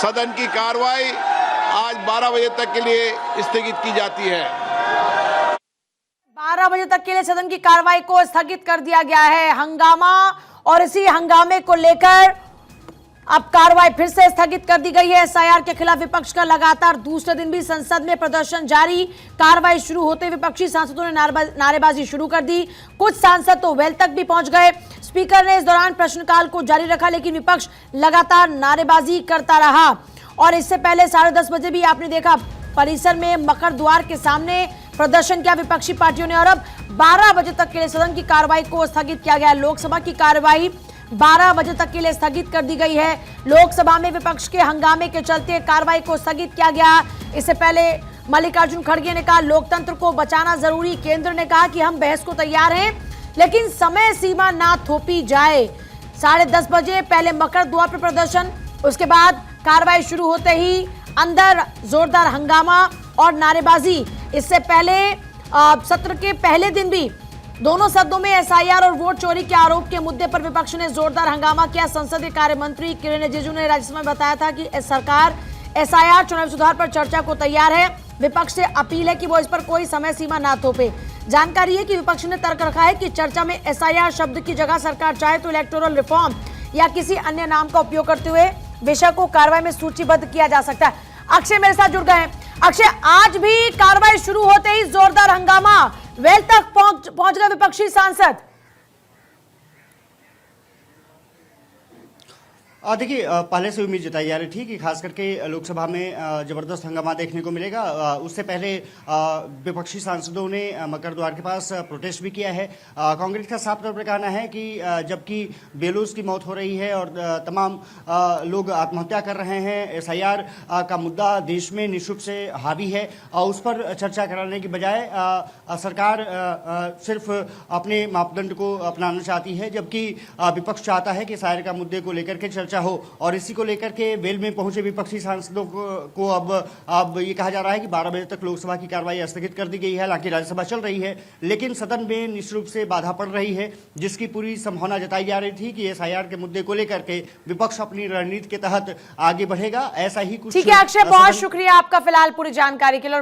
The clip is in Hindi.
सदन की कार्रवाई आज 12 बजे तक के लिए स्थगित की जाती है। 12 बजे तक के लिए सदन की कार्रवाई को स्थगित कर दिया गया है। हंगामा और इसी हंगामे को लेकर अब कार्रवाई फिर से स्थगित कर दी गई है। एसआईआर के खिलाफ विपक्ष का लगातार दूसरे दिन भी संसद में प्रदर्शन जारी। कार्रवाई शुरू होते विपक्षी सांसदों ने नारेबाजी शुरू कर दी। कुछ सांसद तो वेल तक भी पहुंच गए। स्पीकर ने इस दौरान प्रश्नकाल को जारी रखा, लेकिन विपक्ष लगातार नारेबाजी करता रहा। और इससे पहले 10:30 बजे भी आपने देखा परिसर में मकर द्वार के सामने प्रदर्शन किया विपक्षी पार्टियों ने। और अब 12 बजे तक के लिए सदन की कार्रवाई को स्थगित किया गया है। लोकसभा की कार्रवाई 12 बजे तक के लिए स्थगित कर दी गई है। लोकसभा में विपक्ष के हंगामे के चलते कार्रवाई को स्थगित किया गया। इससे पहले मल्लिकार्जुन खड़गे ने कहा लोकतंत्र को बचाना जरूरी। केंद्र ने कहा कि हम बहस को तैयार हैं, लेकिन समय सीमा ना थोपी जाए। 10:30 बजे पहले मकर द्वार पर प्रदर्शन, उसके बाद कार्रवाई शुरू होते ही अंदर जोरदार हंगामा और नारेबाजी। इससे पहले सत्र के पहले दिन भी दोनों सदनों में एसआईआर और वोट चोरी के आरोप के मुद्दे पर विपक्ष ने जोरदार हंगामा किया। संसदीय कार्य मंत्री किरेन रिजिजू ने राज्यसभा में बताया था कि सरकार एसआईआर चुनावी सुधार पर चर्चा को तैयार है। विपक्ष से अपील है कि वो इस पर कोई समय सीमा ना थोपे। जानकारी है कि विपक्ष ने तर्क रखा है कि चर्चा में एसआईआर शब्द की जगह सरकार चाहे तो इलेक्टोरल रिफॉर्म या किसी अन्य नाम का उपयोग करते हुए विषय को कार्रवाई में सूचीबद्ध किया जा सकता है। अक्षय मेरे साथ जुड़ गए हैं। अक्षय, आज भी कार्रवाई शुरू होते ही जोरदार हंगामा, वेल तक पहुंच गए विपक्षी सांसद। देखिए, पहले से उम्मीद जताई जा रही थी कि खास करके लोकसभा में जबरदस्त हंगामा देखने को मिलेगा। उससे पहले विपक्षी सांसदों ने मकर द्वार के पास प्रोटेस्ट भी किया है। कांग्रेस का साफ तौर पर कहना है कि जबकि बेलूस की मौत हो रही है और तमाम लोग आत्महत्या कर रहे हैं, एसआईआर का मुद्दा देश में निःशुल्क से हावी है और उस पर चर्चा कराने की बजाय सरकार सिर्फ अपने मापदंड को अपनाना चाहती है, जबकि विपक्ष चाहता है कि एसआईआर का मुद्दे को लेकर के चर्चा हो। और इसी को लेकर के वेल में पहुंचे विपक्षी सांसदों को अब ये कहा जा रहा है कि 12 बजे तक लोकसभा की कार्रवाई स्थगित कर दी गई है। हालांकि राज्यसभा चल रही है, लेकिन सदन में निश्चित रूप से बाधा पड़ रही है, जिसकी पूरी संभावना जताई जा रही थी कि एसआईआर के मुद्दे को लेकर के विपक्ष अपनी रणनीति के तहत आगे बढ़ेगा। ऐसा ही कुछ। ठीक है अक्षय, बहुत शुक्रिया आपका फिलहाल पूरी जानकारी के लिए।